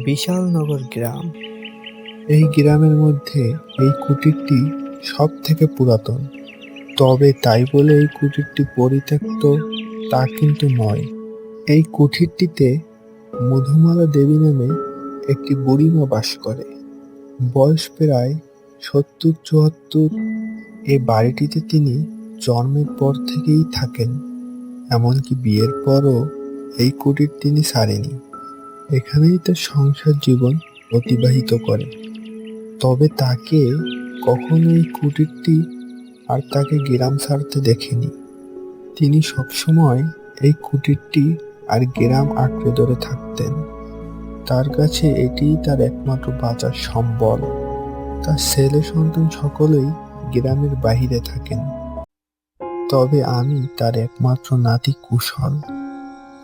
বিশালনগর গ্রাম। এই গ্রামের মধ্যে এই কুটিরটি সব থেকে পুরাতন। তবে তাই বলে এই কুটিরটি পরিত্যক্ত তা কিন্তু নয়। এই কুঠিরটিতে মধুমালা দেবী নামে একটি বুড়িমা বাস করে। বয়স প্রায় ৭০-৭৪। এই বাড়িটিতে তিনি জন্মের পর থেকেই থাকেন, এমনকি বিয়ের পরও এই কুটির তিনি ছাড়েনি। এখানেই তার সংসার জীবন অতিবাহিত করে। তবে তাকে কখনো এই কুটিরটি আর তাকে গ্রাম ছাড়তে দেখেনি। তিনি সবসময় এই কুটিরটি আর গ্রাম আঁকড়ে ধরে থাকতেন। তার কাছে এটিই তার একমাত্র বাঁচার সম্বল। তার ছেলে সন্তান সকলেই গ্রামের বাহিরে থাকেন। তবে আমি তার একমাত্র নাতি কুশল।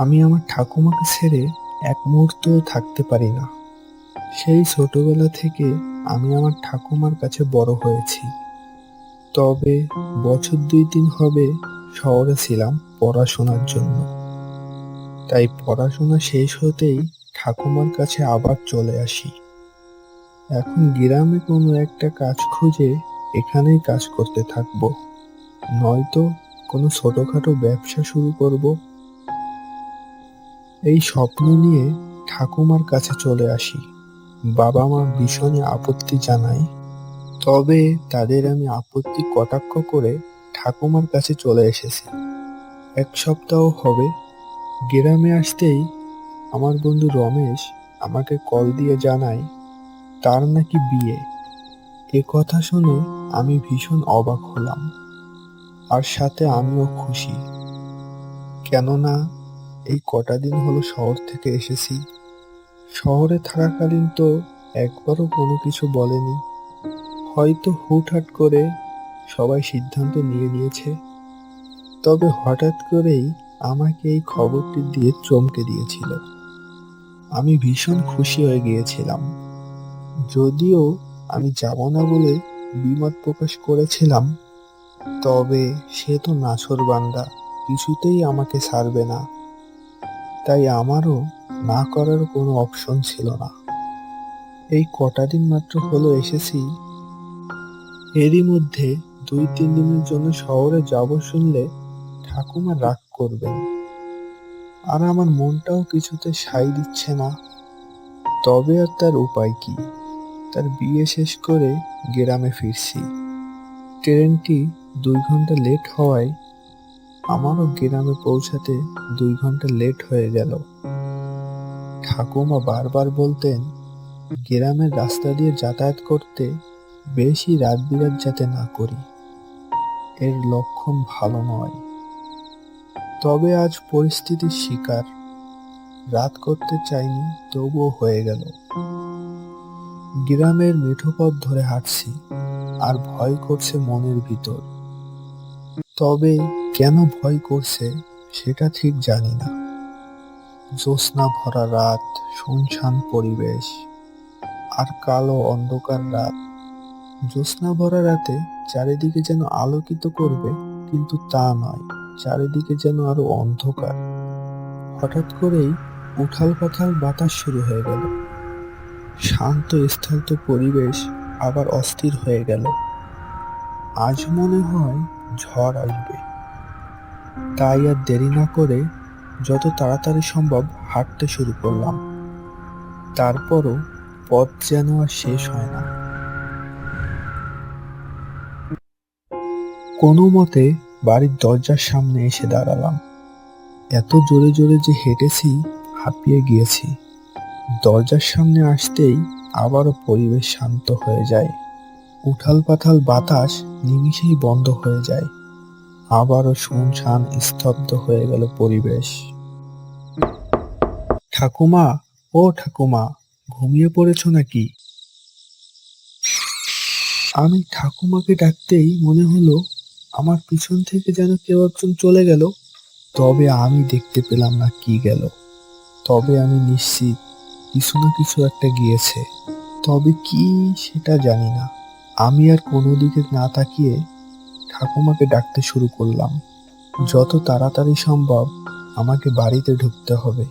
আমি আমার ঠাকুমাকে ছেড়ে এক মুহূর্তও থাকতে পারি না। সেই ছোটবেলা থেকে আমি আমার ঠাকুমার কাছে বড় হয়েছি। তবে বছর ২-৩ হবে শহরে ছিলাম পড়াশোনার জন্য। তাই পড়াশোনা শেষ হতেই ঠাকুমার কাছে আবার চলে আসি। এখন গ্রামে কোনো একটা কাজ খুঁজে এখানেই কাজ করতে থাকবো, নয়তো কোনো ছোটখাটো ব্যবসা শুরু করব। এই স্বপ্ন নিয়ে ঠাকুমার কাছে চলে আসি। বাবা মা ভীষণই আপত্তি জানায়। তবে তাদের আমি আপত্তি কটাক্ষ করে ঠাকুমার কাছে চলে এসেছি। ১ সপ্তাহ হবে। গ্রামে আসতেই আমার বন্ধু রমেশ আমাকে কল দিয়ে জানায় তার নাকি বিয়ে। এ কথা শুনে আমি ভীষণ অবাক হলাম, আর সাথে আমিও খুশি। কেননা এই কটা দিন হলো শহর থেকে এসেছি। শহরে থাকাকালীন তো একবারও কোনো কিছু বলেনি। হয়তো হুটহাট করে সবাই সিদ্ধান্ত নিয়ে নিয়েছে। তবে হঠাৎ করেই আমাকে এই খবরটি দিয়ে চমকে দিয়েছিল। আমি ভীষণ খুশি হয়ে গিয়েছিলাম। যদিও আমি যাব না বলে দ্বিমত প্রকাশ করেছিলাম, তবে সে তো নাছোড়বান্দা, কিছুতেই আমাকে ছাড়বে না। তাই আমারও না করার কোনো অপশন ছিল না। এই কটা দিন মাত্র হলো এসেছি। এরই মধ্যে ২-৩ দিনের জন্য শহরে যাব শুনলে ঠাকুমা রাগ করবেন। আর আমার মনটাও কিছুতে সায় দিচ্ছে না। তবে আর তার উপায় কি? তার বিয়ে শেষ করে গ্রামে ফিরছি। ট্রেনটি ২ ঘন্টা লেট হওয়ায় আমারও গ্রামে পৌঁছাতে ২ ঘন্টা লেট হয়ে গেল। ঠাকুমা বারবার বলতেন গ্রামের রাস্তা দিয়ে যাতায়াত করতে বেশি রাত বিরাত যাতে না করি, এর লক্ষণ ভালো নয়। তবে আজ পরিস্থিতির শিকার। রাত করতে চাইনি, তবুও হয়ে গেল। গ্রামের মেঠো পথ ধরে হাঁটছি, আর ভয় করছে মনের ভিতর। তবে কেন ভয় করছে সেটা ঠিক জানি না। জ্যোৎস্না ভরা রাত, শুনশান পরিবেশ, আর কালো অন্ধকার রাত। জ্যোৎস্না ভরা রাতে চারিদিকে যেন আলোকিত করবে, কিন্তু তা নয়, চারিদিকে যেন আরো অন্ধকার। হঠাৎ করেই উথাল পাথাল বাতাস শুরু হয়ে গেল। শান্ত স্থিত পরিবেশ আবার অস্থির হয়ে গেল। আজ মনে হয় ঝড় আসবে। তাই আর দেরি না করে যত তাড়াতাড়ি সম্ভব হাঁটতে শুরু করলাম। তারপরও পথ যেন আর শেষ হয় না। কোনো মতে বাড়ির দরজার সামনে এসে দাঁড়ালাম। এত জোরে জোরে যে হেঁটেছি, হাঁপিয়ে গিয়েছি। দরজার সামনে আসতেই আবারও পরিবেশ শান্ত হয়ে যায়। উথাল পাথাল বাতাস নিমিষেই বন্ধ হয়ে যায়। আবারও শুনশান স্তব্ধ হয়ে গেল পরিবেশ। ঠাকুমা, ও ঠাকুমা, ঘুমিয়ে পড়েছ নাকি? আমি ঠাকুমাকে ডাকতেই মনে হলো আমার পিছন থেকে যেন কেউ একজন চলে গেল। তবে আমি দেখতে পেলাম না কি গেল। তবে আমি নিশ্চিত কিছু না কিছু একটা গিয়েছে। তবে কি সেটা জানি না। আমি আর কোনো দিকে না তাকিয়ে ঠাকুমাকে ডাকতে শুরু করলাম। যত তাড়াতাড়ি সম্ভব আমাকে বাড়িতে ঢুকতে হবে।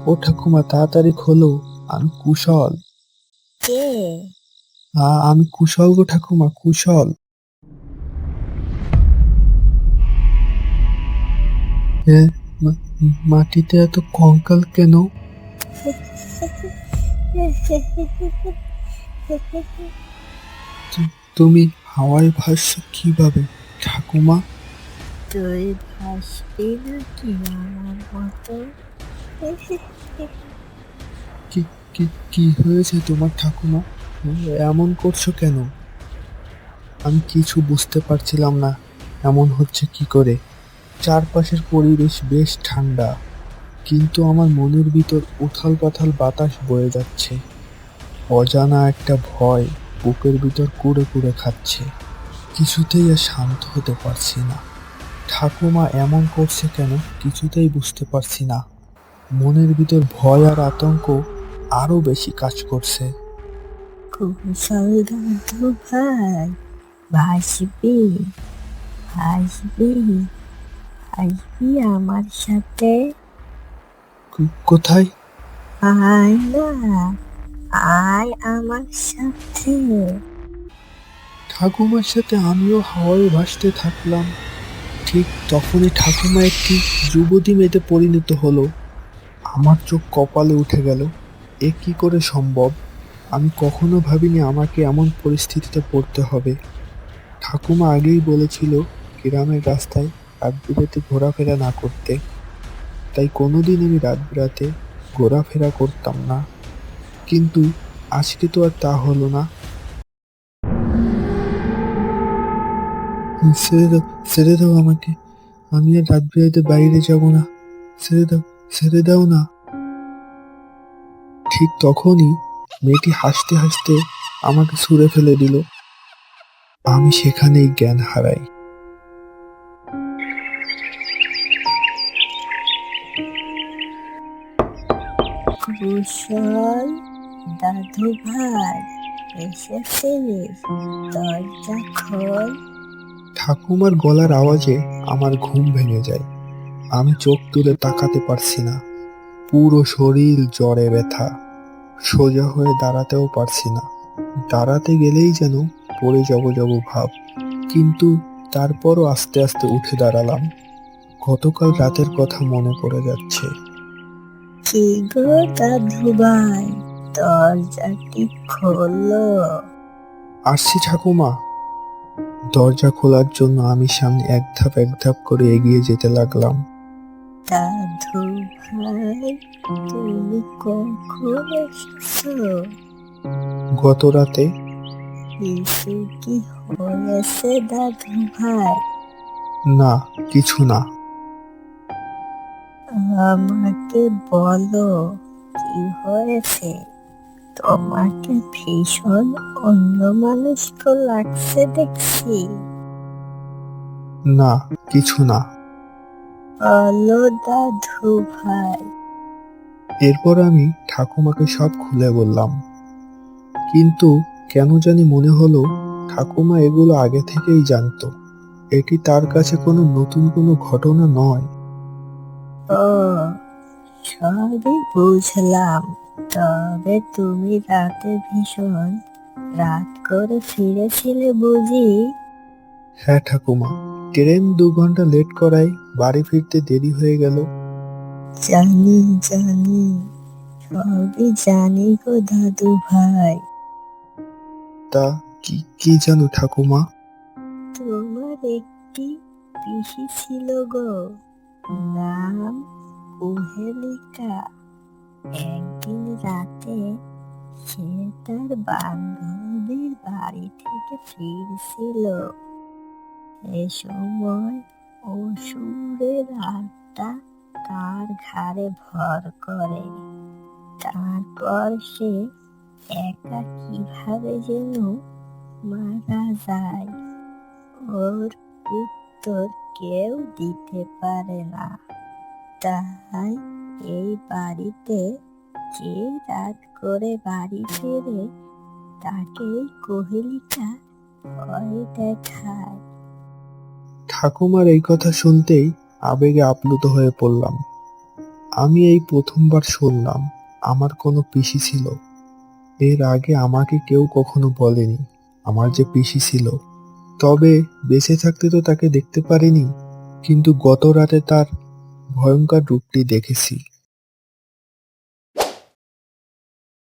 ও ঠাকুমা, তাড়াতাড়ি খোলো, আমি কুশল। কে? আমি কুশল গো ঠাকুমা, কুশল। মাটিতে এত কঙ্কাল কেন? তুমি হাওয়ায় ভাসছো কিভাবে ঠাকুমা? তুই ভাসবি নাকি আমার মতো? কি কি কি হয়েছে তোমার ঠাকুমা? এমন করছো কেন? আমি কিছু বুঝতে পারছিলাম না এমন হচ্ছে কি করে। চারপাশের পরিবেশ বেশ ঠান্ডা, কিন্তু আমার মনের ভিতর উথাল পাথাল বাতাস বয়ে যাচ্ছে। অজানা একটা ভয় বুকের ভিতর কুড়ে কুড়ে খাচ্ছে। কিছুতেই আর শান্ত হতে পারছি না। ঠাকুমা এমন করছে কেন কিছুতেই বুঝতে পারছি না। মনের ভিতর ভয় আর আতঙ্ক আরো বেশি কাজ করছে। কুশল দাদু ভাই, ভাসবি ভাসবি ভাসবি আমার সাথে? কোথায়? আয় না, আয় আমার সাথে। ঠাকুমার সাথে আমিও হাওয়ায় ভাসতে থাকলাম। ঠিক তখনই ঠাকুমা একটি যুবতী মেয়েতে পরিণত হলো। আমার চোখ কপালে উঠে গেল। এ কি করে সম্ভব? আমি কখনো ভাবিনি আমাকে এমন পরিস্থিতিতে পড়তে হবে। ঠাকুমা আগেই বলেছিল গ্রামের রাস্তায় রাত বিরাতে ঘোরাফেরা না করতে, তাই কোনোদিন আমি রাত বিরাতে ঘোরাফেরা করতাম না। কিন্তু আজকে তো আর তা হলো না। ছেড়ে দাও, ছেড়ে দাও আমাকে। আমি আর রাত বিরাতে বাইরে যাব না। ছেড়ে দাও, ছেড়ে দাও না। ঠিক তখনই মেয়েটি হাসতে হাসতে আমাকে ছুঁড়ে ফেলে দিল। আমি সেখানেই জ্ঞান হারাই। কুশল দাদু ভাই, এসেছিস? দরজা খোল। ঠাকুমার গলার আওয়াজে আমার ঘুম ভেঙে যায়। আমি চোখ তুলে তাকাতে পারছি না। পুরো শরীর জ্বরে ব্যথা। সোজা হয়ে দাঁড়াতেও পারছি না। দাঁড়াতে গেলেই যেন পড়ে যাব যাব ভাব। কিন্তু তারপরও আস্তে আস্তে উঠে দাঁড়ালাম। গতকাল রাতের কথা মনে পড়ে যাচ্ছে। কি গো দাদু ভাই, দরজাটি খোলো। আসছি ঠাকুমা। দরজা খোলার জন্য আমি সামনে এক ধাপ এক ধাপ করে এগিয়ে যেতে লাগলাম। দাদু ভাই, তুমি কখন এসেছো? গত রাতে। কিছু কি হয়েছে দাদু ভাই? না, কিছু না। আমাকে বলো, কি হয়েছে? তোমাকে ভীষণ অন্যমনস্ক লাগছে দেখছি। না, কিছু না। বলো দাদু ভাই। এরপর আমি ঠাকুমাকে সব খুলে বললাম। কিন্তু কেন জানি মনে হলো ঠাকুমা এগুলো আগে থেকেই জানতো। এটি তার কাছে কোনো নতুন কোনো ঘটনা নয়। ও, সবই বুঝলাম। তবে তুমি রাতে ভীষণ রাত করে ফিরেছিলে বুঝি? হ্যাঁ ঠাকুমা, ট্রেন 2 ঘন্টা লেট করায় বাড়ি ফিরতে দেরি হয়ে গেল। জানি জানি, সবই জানি গো দাদু ভাই। তা কি কি জানো ঠাকুমা? তোমার একটি পিসি ছিল গো, নাম কুহেলিকা। একদিন রাতে সে তার বান্ধবীর বাড়ি থেকে ফিরছিল। এ সময় অসুরের আত্মা তার ঘাড়ে ভর করে। তারপর সে একা কিভাবে যেন মারা যায়, ওর উত্তর কেউ দিতে পারে না। তাই এই বাড়িতে যে রাত করে বাড়ি ফেরে তাকেই কোহেলিকা ভয় দেখায়। ঠাকুমার এই কথা শুনতেই আবেগে আপ্লুত হয়ে পড়লাম। আমি এই প্রথমবার শুনলাম আমার কোনো পিসি ছিল। এর আগে আমাকে কেউ কখনো বলেনি আমার যে পিসি ছিল। তবে বেঁচে থাকতে তো তাকে দেখতে পারিনি, কিন্তু গত রাতে তার ভয়ঙ্কর রূপটি দেখেছি।